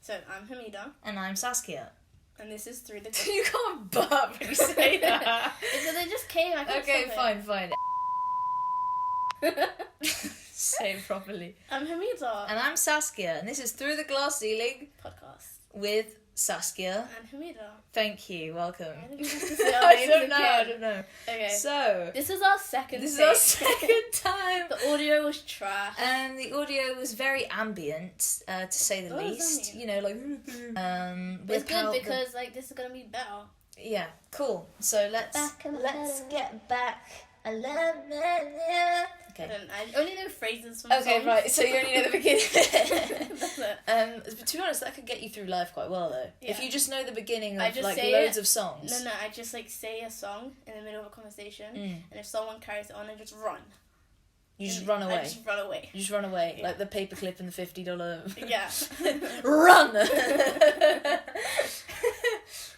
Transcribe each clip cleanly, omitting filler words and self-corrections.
So, I'm Hamidha. And I'm Saskia. And this is Through the... You can't burp when you say that. Because it just came, I can't Okay, stop fine. Say it properly. I'm Hamidha. And I'm Saskia, and this is Through the Glass Ceiling Podcast. with Saskia. And Hamidha. Thank you, welcome. I didn't have to say our I names don't know, again. I don't know. Okay. So, This is our second this is take. our second time. The audio was trash. And the audio was very ambient, to say the What does least. that mean? You know, like... It's good because, this is going to be better. Yeah, cool. So let's get back. I love it. Okay. I only know phrases from Okay, songs. right. So you only know the beginning. That's it. But to be honest, that could get you through life quite well, though. Yeah. If you just know the beginning I of just like say loads it. of songs. No, I just say a song in the middle of a conversation, Mm. and if someone carries it on, I just run. You just run away. I just run away. You just run away, Yeah. like the paperclip and the $50. Yeah. Run!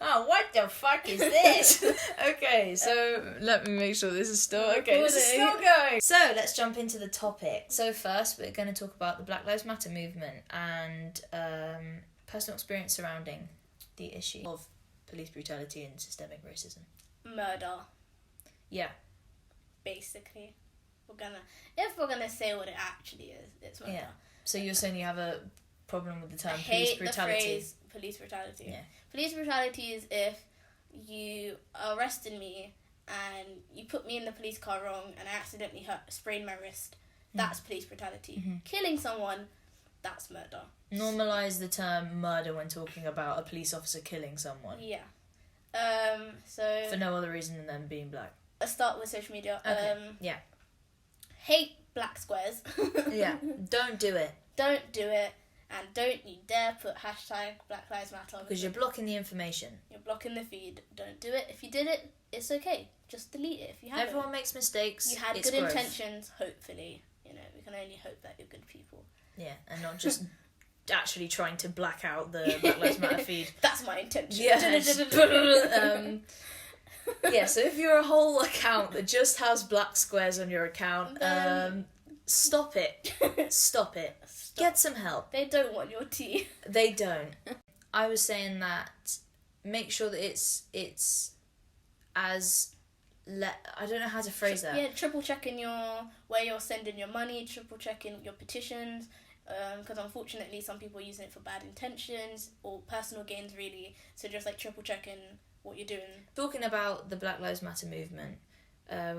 Oh, what the fuck is this? Okay, so let me make sure this is still okay. This is still going. So let's jump into the topic. So first, we're going to talk about the Black Lives Matter movement and personal experience surrounding the issue of police brutality and systemic racism. Murder, Yeah. basically. If we're gonna say what it actually is, it's murder. Yeah. So you're saying you have a problem with the I term police hate brutality? the phrase police brutality. Yeah. Police brutality is if you arrested me and you put me in the police car wrong and I accidentally sprained my wrist. That's police brutality. Mm-hmm. Killing someone, that's murder. Normalise the term murder when talking about a police officer killing someone. Yeah. So For no other reason than them being black. let's start with social media. Okay. Yeah. Hate black squares. Yeah. Don't do it. Don't do it, and don't you dare put hashtag Black Lives Matter Because you're blocking the information. You're blocking the feed. Don't do it. If you did it, it's okay. Just delete it if you haven't. Everyone makes mistakes. You had it's good growth. intentions, hopefully. You know, we can only hope that you're good people. Yeah, and not just actually trying to black out the Black Lives Matter feed. That's my intention. Yeah. Yeah, so if you're a whole account that just has black squares on your account, stop it. Stop it. Get some help. They don't want your tea. They don't. I was saying that make sure that it's as I don't know how to phrase that. Yeah, triple checking where you're sending your money, triple checking your petitions, because unfortunately some people are using it for bad intentions or personal gains really. So just triple checking what you're doing. Talking about the Black Lives Matter movement,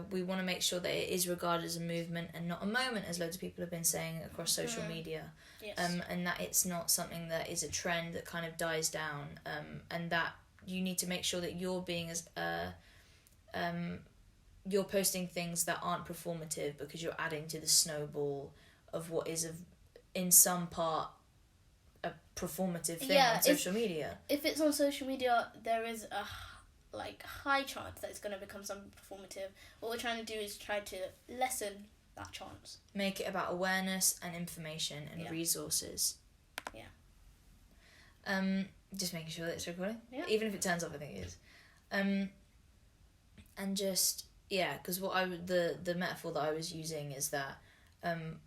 we want to make sure that it is regarded as a movement and not a moment, as loads of people have been saying across social media. Yes. And that it's not something that is a trend that kind of dies down, and that you need to make sure that you're being as you're posting things that aren't performative, because you're adding to the snowball of what is in some part a performative thing on social media. If it's on social media, there is a high chance that it's going to become something performative. What we're trying to do is try to lessen that chance. Make it about awareness and information and resources. Yeah. Just making sure that it's recording. Yeah. Even if it turns off, I think it is. And just because the metaphor that I was using is that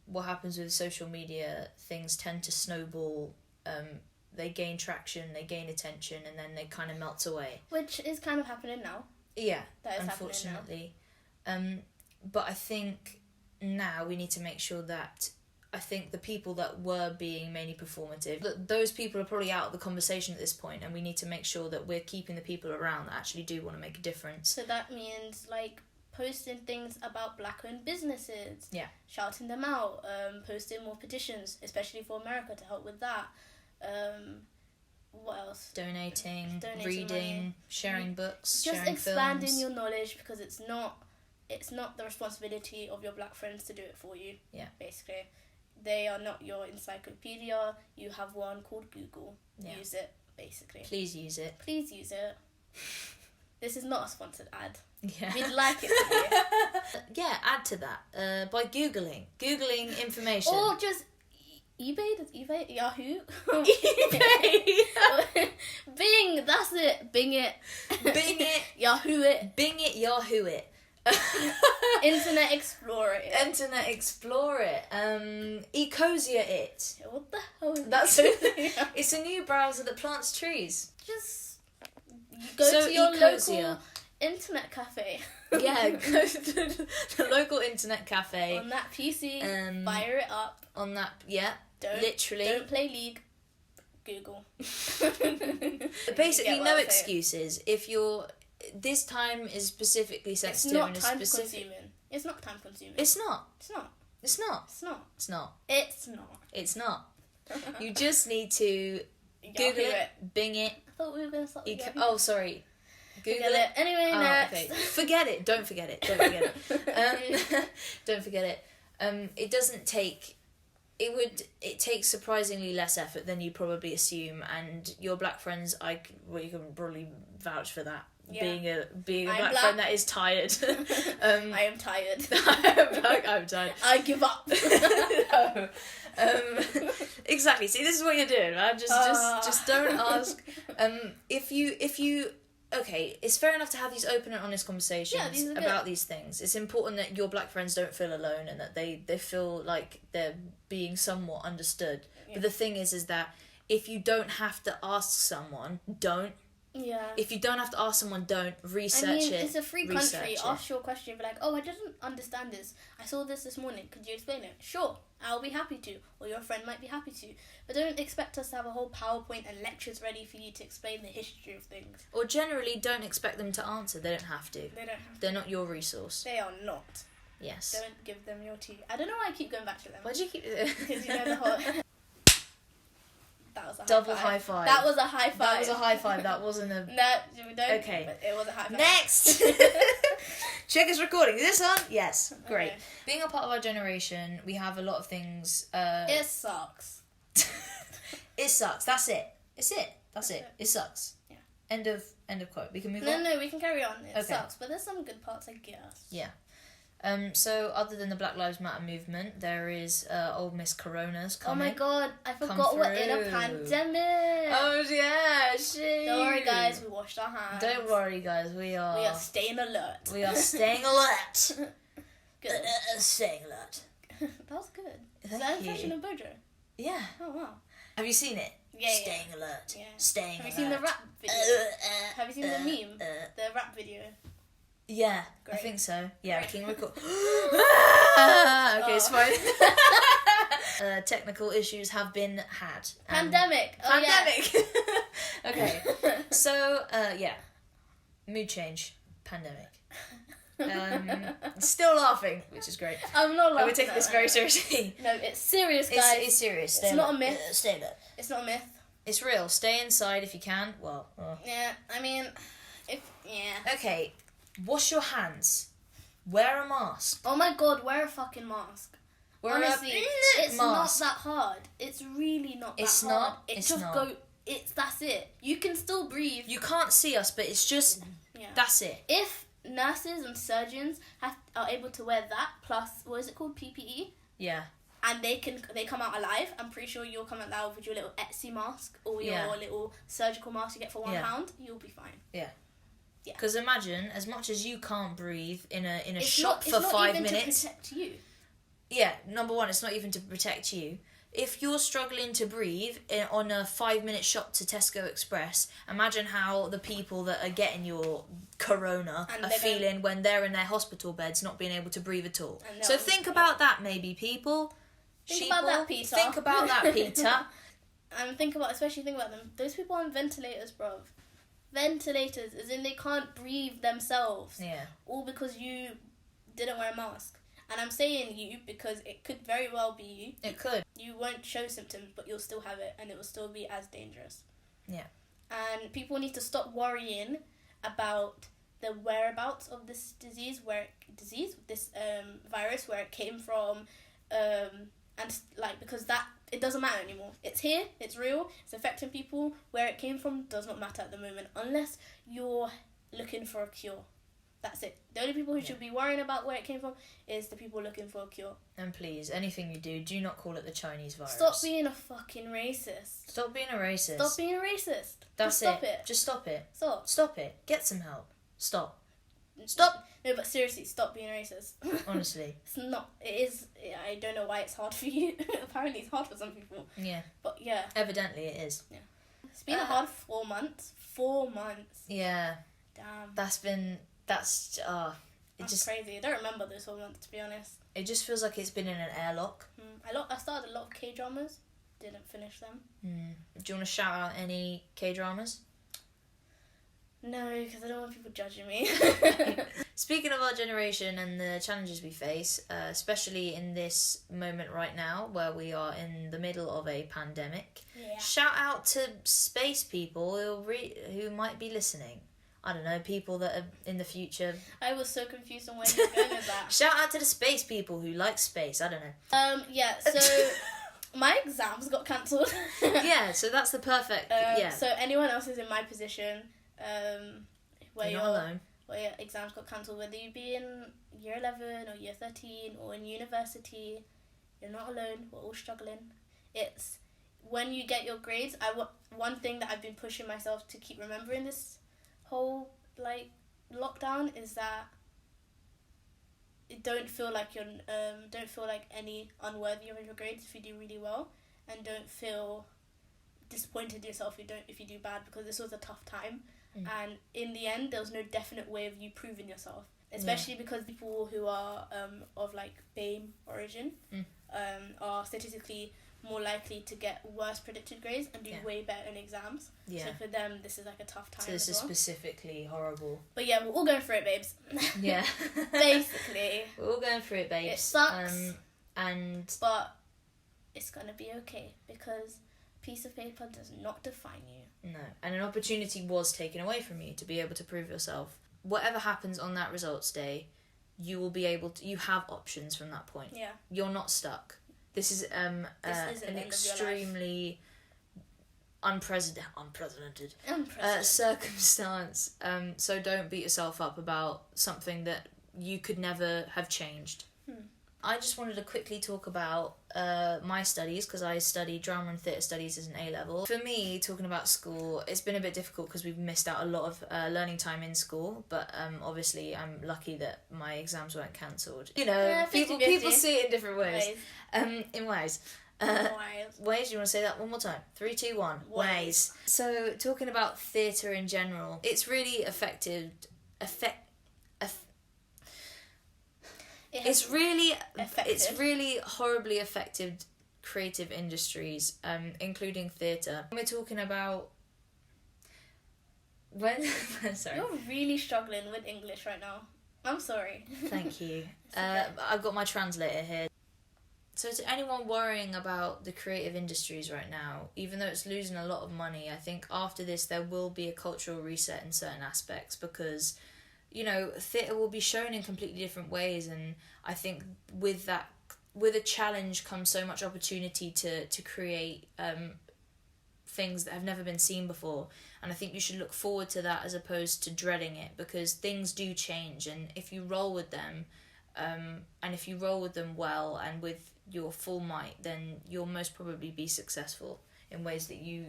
what happens with social media, things tend to snowball. They gain traction, they gain attention, and then they kind of melt away. Which is kind of happening now. Yeah, That is unfortunately. But I think now we need to make sure that the people that were being mainly performative, those people are probably out of the conversation at this point, and we need to make sure that we're keeping the people around that actually do want to make a difference. So that means posting things about black-owned businesses. Yeah. Shouting them out. Posting more petitions, especially for America, to help with that. What else? Donating reading, money. sharing books, Just sharing expanding films. your knowledge, because it's not the responsibility of your black friends to do it for you. Yeah. Basically, they are not your encyclopedia. You have one called Google. Yeah. Use it, basically. Please use it. Please use it. This is not a sponsored ad. Yeah. We'd like it to be. Yeah, add to that by Googling information. Or just eBay, does eBay, Yahoo? eBay! Bing, that's it. Bing it. Bing it. Yahoo it. Bing it, Yahoo it. Internet Explorer it. Internet Explorer it. Ecosia it. What the hell is That's Ecosia? It's a new browser that plants trees. Just go to your local internet cafe. Yeah, go to the local internet cafe. On that PC, fire it up. On that, yeah, literally. Don't play League. Google. Basically, no excuses. If you're... This time is specifically sensitive. It's not time consuming. It's not time consuming. It's not. It's not. It's not. It's not. It's not. It's not. It's not. You just need to Google it, Bing it. I thought we were going to start with Oh, sorry. Google it. Anyway, next. Okay. Forget it. Don't forget it. Don't forget it. Don't forget it. It doesn't take... It takes surprisingly less effort than you probably assume, and your black friends, you can probably vouch for that. Yeah. Being a black friend that is tired. I am tired. I'm tired. I give up. No. Exactly. See, this is what you're doing, right? Just don't ask. If you okay, it's fair enough to have these open and honest conversations about these things. It's important that your black friends don't feel alone and that they feel like they're being somewhat understood. Yeah. But the thing is that if you don't have to ask someone, don't. Yeah. If you don't have to ask someone, don't research it. It's a free country. Ask your question. Be like, oh, I didn't understand this. I saw this morning. Could you explain it? Sure, I'll be happy to. Or your friend might be happy to. But don't expect us to have a whole PowerPoint and lectures ready for you to explain the history of things. Or generally, don't expect them to answer. They don't have to. They don't have to. They're not your resource. They are not. Yes. Don't give them your tea. I don't know why I keep going back to them. Why'd you keep... Because you know the whole... That was a double high five. That was a high five. That was a high five. That wasn't a... No, we don't. Okay. But it was a high five. Next! Check is recording. Is this on? Yes. Great. Okay. Being a part of our generation, we have a lot of things... It sucks. It sucks. That's it. It's it. That's it. It sucks. Yeah. End of quote. We can move on? No, we can carry on. It sucks, but there's some good parts, I guess. Yeah. So other than the Black Lives Matter movement, there is old Miss Corona's coming. Oh my god, I forgot we're in a pandemic. Oh yeah, shit. Don't worry guys, we washed our hands. Don't worry guys, we are staying alert. We are staying alert. Good. Staying alert. That was good. Thank Is that you. impression of Bojo? Yeah. Oh wow. Have you seen it? Yeah. Staying alert. Yeah. Staying alert. alert. Have you seen the rap video? Have you seen the meme? The rap video? Yeah, Great. I think so. Yeah, Great. King Record. Okay, it's fine. Technical issues have been had. Pandemic. Pandemic. Yeah. Okay. So, yeah. Mood change. Pandemic. Still laughing, which is great. I'm not laughing. We're taking this very seriously. No, it's serious, guys. It's serious. It's not a myth. Stay alert. It's not a myth. It's real. Stay inside if you can. Well. Yeah, I mean, Okay. Wash your hands. Wear a mask. Oh my god, wear a fucking mask. Honestly, it's mask. not that hard. It's really not that hard. That's it. You can still breathe. You can't see us, but it's just... Yeah. That's it. If nurses and surgeons are able to wear that, plus, what is it called, PPE? Yeah. And they come out alive, I'm pretty sure you'll come out alive with your little Etsy mask or your little surgical mask you get for £1. You'll be fine. Yeah. Yeah. Because imagine, as much as you can't breathe in a it's shop for 5 minutes. It's not even to protect you. Yeah, number one, it's not even to protect you. If you're struggling to breathe on a 5-minute shop to Tesco Express, imagine how the people that are getting your corona are feeling when they're in their hospital beds not being able to breathe at all. So think about that, maybe, people. Think about that, Peter. Think about that, Peter. And think about them. Those people on ventilators, bruv. Ventilators, as in they can't breathe themselves. Yeah. All because you didn't wear a mask. And I'm saying you because it could very well be you. It could. You won't show symptoms, but you'll still have it, and it will still be as dangerous. Yeah. And people need to stop worrying about the whereabouts of this disease, this virus, where it came from, because it doesn't matter anymore. It's here, it's real, it's affecting people. Where it came from does not matter at the moment, unless you're looking for a cure. That's it. The only people who should be worrying about where it came from is the people looking for a cure. And please, anything you do not call it the Chinese virus. Stop being a fucking racist. Stop being a racist. Stop being a racist. That's Just stop it. Just stop it. Stop. Stop it. Get some help. Stop. No, but seriously, stop being racist. Honestly. It's not. It is. I don't know why it's hard for you. Apparently, it's hard for some people. Yeah. But yeah. Evidently, it is. Yeah. It's been a hard 4 months. 4 months. Yeah. Damn. That's crazy. I don't remember those 4 months, to be honest. It just feels like it's been in an airlock. I started a lot of K-dramas. Didn't finish them. Do you want to shout out any K-dramas? No, because I don't want people judging me. Speaking of our generation and the challenges we face, especially in this moment right now where we are in the middle of a pandemic, shout out to space people who might be listening. I don't know, people that are in the future. I was so confused on where you're going with that. Shout out to the space people who like space. I don't know. Yeah, so my exams got cancelled. Yeah, so that's the perfect. So anyone else is in my position, where you're not alone. Where your exams got cancelled, whether you be in year 11 or year 13 or in university, you're not alone. We're all struggling. It's when you get your grades. One thing that I've been pushing myself to keep remembering this whole lockdown is that don't feel like any unworthy of your grades if you do really well, and don't feel disappointed in yourself if you do bad, because this was a tough time. And in the end there was no definite way of you proving yourself, especially because people who are of BAME origin are statistically more likely to get worse predicted grades and do way better in exams. So for them this is a tough time. So this is specifically horrible. But yeah, we're all going through it, babes. Yeah. Basically. We're all going through it, babes. It sucks. But it's gonna be okay, because a piece of paper does not define you. No. And an opportunity was taken away from you to be able to prove yourself. Whatever happens on that results day, you will be able to, you have options from that point. Yeah. You're not stuck. This is an extremely unprecedented circumstance. So don't beat yourself up about something that you could never have changed. I just wanted to quickly talk about my studies, because I studied drama and theatre studies as an A-level. For me, talking about school, it's been a bit difficult because we've missed out a lot of learning time in school, but obviously I'm lucky that my exams weren't cancelled. You know, people see it in different ways. In ways. Ways, you want to say that one more time? 3, 2, 1. Ways. So, talking about theatre in general, it's really It's really horribly affected creative industries, including theatre. We're talking about sorry. You're really struggling with English right now. I'm sorry. Thank you. I've got my translator here. So to anyone worrying about the creative industries right now, even though it's losing a lot of money, I think after this there will be a cultural reset in certain aspects, because theatre will be shown in completely different ways, and I think with a challenge comes so much opportunity to create things that have never been seen before, and I think you should look forward to that as opposed to dreading it, because things do change, and if you roll with them, and if you roll with them well and with your full might, then you'll most probably be successful in ways that you,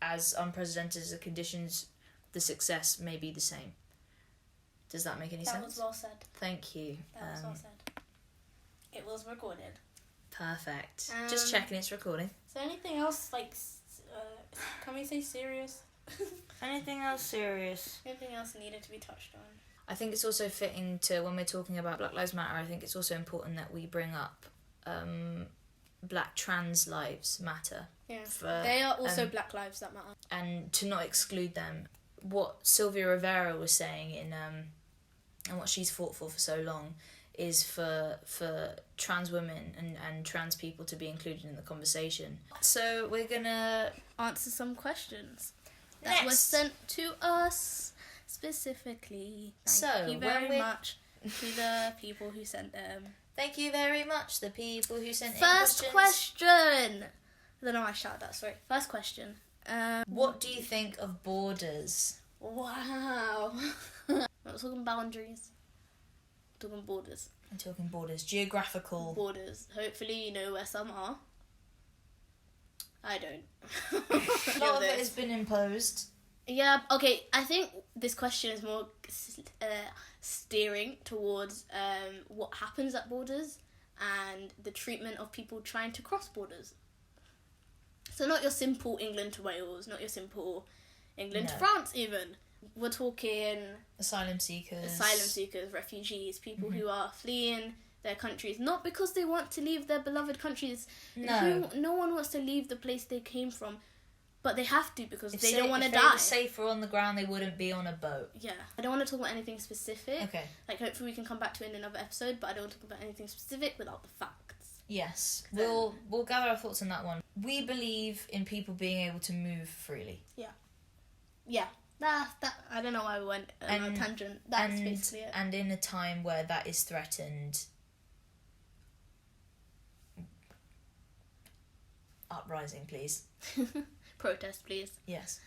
as unprecedented as the conditions, the success may be the same. Does that make any sense? That was well said. Thank you. That was well said. It was recorded. Perfect. Just checking it's recording. So anything else, can we say serious? Anything else serious? Anything else needed to be touched on? I think it's also fitting to, when we're talking about Black Lives Matter, I think it's also important that we bring up Black trans lives matter. Yeah. They are also Black lives that matter. And to not exclude them. What Sylvia Rivera was saying and what she's fought for so long is for trans women and trans people to be included in the conversation. So we're gonna answer some questions that were sent to us specifically. Thank you very much to the people who sent them. Thank you very much, the people who sent First question. I don't know why I shouted that, sorry. First question. What do you think of borders? Wow. I'm not talking boundaries. I'm talking borders. I'm talking borders. Geographical. Borders. Hopefully you know where some are. I don't. A lot of it has been imposed. Yeah, okay, I think this question is more steering towards what happens at borders and the treatment of people trying to cross borders. So not your simple England to Wales, not your simple England to France even. We're talking asylum seekers, refugees, people who are fleeing their countries, not because they want to leave their beloved countries. No one wants to leave the place they came from, but they have to because they don't want to die. If they were safer on the ground, they wouldn't be on a boat. Yeah. I don't want to talk about anything specific. Okay. Like, hopefully we can come back to it in another episode, but I don't want to talk about anything specific without the facts. Yes. We'll gather our thoughts on that one. We believe in people being able to move freely. Yeah. Yeah. That I don't know why we went on a tangent. That's basically it. And in a time where that is threatened, uprising, please. Protest, please. Yes.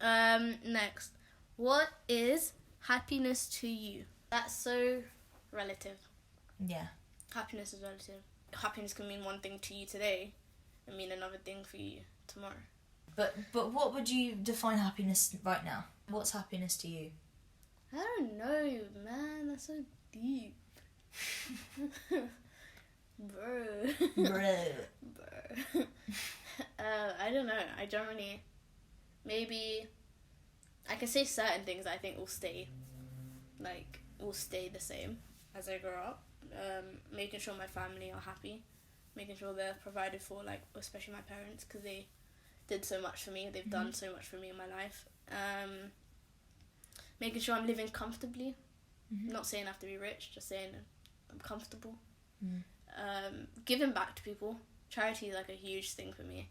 Next. What is happiness to you? That's so relative. Yeah. Happiness is relative. Happiness can mean one thing to you today and mean another thing for you tomorrow. But what would you define happiness right now? What's happiness to you? I don't know, man. That's so deep. Bro. I don't know. I generally... Maybe... I can say certain things I think will stay. Like, will stay the same as I grow up. Making sure my family are happy. Making sure they're provided for, like, especially my parents, because they did so much for me. They've done so much for me in my life. Making sure I'm living comfortably. Not saying I have to be rich, just saying I'm comfortable. Giving back to people. Charity is like a huge thing for me.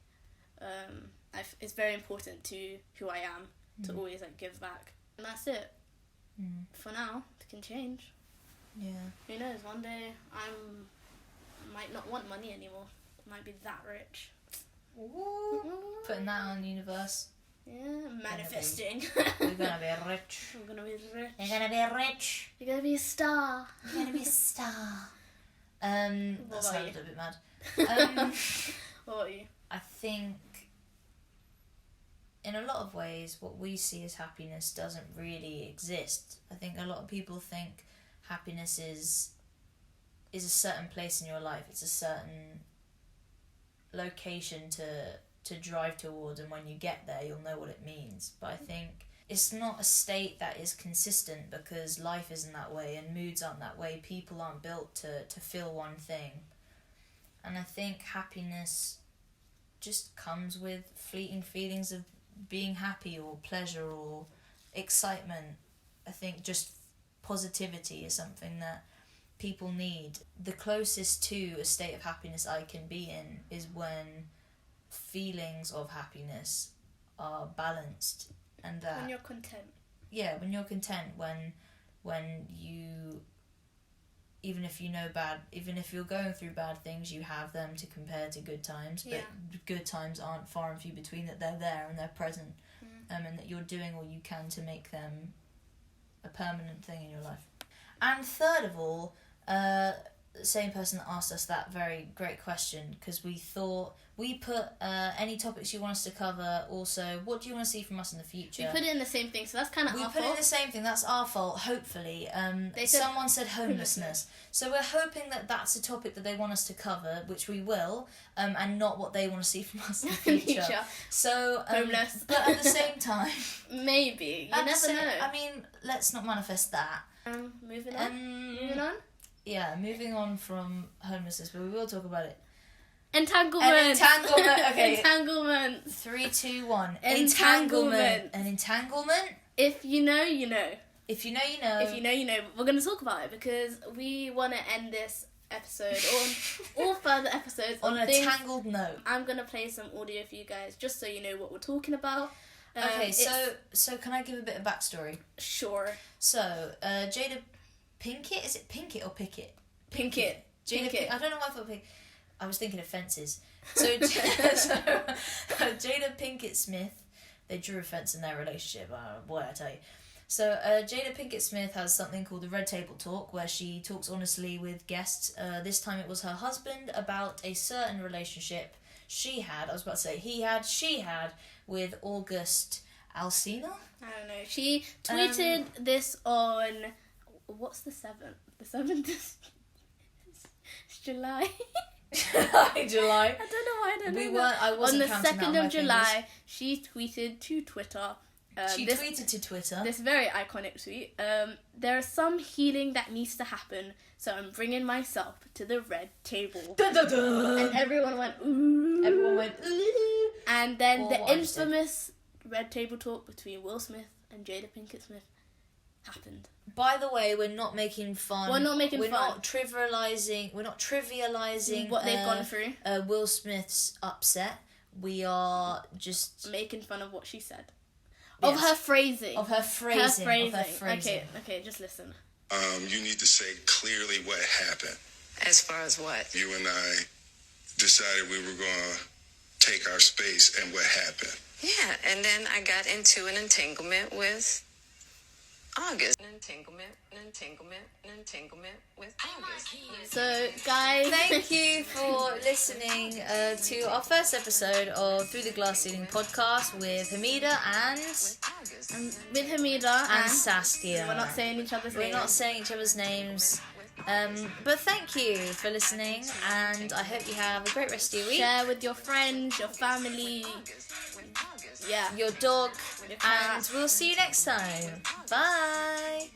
It's very important to who I am to always like give back. And that's it. For now, it can change. Yeah. Who knows, one day I might not want money anymore. I might be that rich. Ooh. Putting that on the universe. Yeah, manifesting. We're gonna be rich. I'm gonna be rich. You're gonna be rich. You're gonna be a star. You're gonna be a star. That sounded a bit mad. What about you? I think in a lot of ways what we see as happiness doesn't really exist. I think a lot of people think happiness is a certain place in your life. It's a certain location to drive towards, and when you get there you'll know what it means. But I think it's not a state that is consistent, because life isn't that way and moods aren't that way. People aren't built to feel one thing. And I think happiness just comes with fleeting feelings of being happy or pleasure or excitement. I think just positivity is something that people need. The closest to a state of happiness I can be in is when feelings of happiness are balanced, and that when you're content. Yeah, when you're content, when you, even if you're going through bad things, you have them to compare to good times. But good times aren't far and few between, that they're there and they're present, and that you're doing all you can to make them a permanent thing in your life. And third of all, the same person that asked us that very great question, because we thought we put any topics you want us to cover. Also, what do you want to see from us in the future? We put it in the same thing, so that's kind of our fault. We put it in the same thing, that's our fault, hopefully. Someone said homelessness. So we're hoping that that's a topic that they want us to cover, which we will, and not what they want to see from us in the future. So, homeless. But at the same time... Maybe. You never know. I mean, let's not manifest that. Moving on? Yeah, moving on from homelessness, but we will talk about it. Entanglement. Okay. Entanglement. 3, 2, 1. Entanglement. An entanglement. If you know, you know. If you know, you know. If you know, you know. We're going to talk about it because we want to end this episode or all further episodes on a tangled note. I'm going to play some audio for you guys just so you know what we're talking about. Okay, so can I give a bit of backstory? Sure. So, Jada Pinkett? Is it Pinkett or Pickett? Pinkett. I don't know why I thought Pinkett. I was thinking of fences. So Jada Pinkett Smith, they drew a fence in their relationship. Boy, I tell you. So Jada Pinkett Smith has something called the Red Table Talk, where she talks honestly with guests. This time it was her husband about a certain relationship she had. I was about to say she had with August Alcina? I don't know. She tweeted this on... What's the 7th? The 7th is July. July. I don't know why I don't know that. I wasn't on the counting 2nd that on of my July, fingers. she tweeted to Twitter. Tweeted to Twitter. This very iconic tweet. There is some healing that needs to happen, so I'm bringing myself to the red table. Dun, dun, dun. And everyone went, ooh. Everyone went, ooh. And then the watched it. infamous red table talk between Will Smith and Jada Pinkett Smith happened. By the way, we're not making fun. We're not making We're fun. not trivializing. We're not trivializing What they've gone through. Will Smith's upset. We are just Making fun of what she said. Yes. Of her phrasing. Of her phrasing. Okay, just listen. You need to say clearly what happened. As far as what? You and I decided we were going to take our space, and what happened? Yeah, and then I got into an entanglement with August. An entanglement with August. So, guys... Thank you for listening to our first episode of Through the Glass Ceiling podcast with Hamidha and with Hamidha and Saskia. We're not saying each other's names. We're not saying each other's names. But thank you for listening, and I hope you have a great rest of your week. Share with your friends, your family, your dog, your cat. and we'll see you next time. Bye.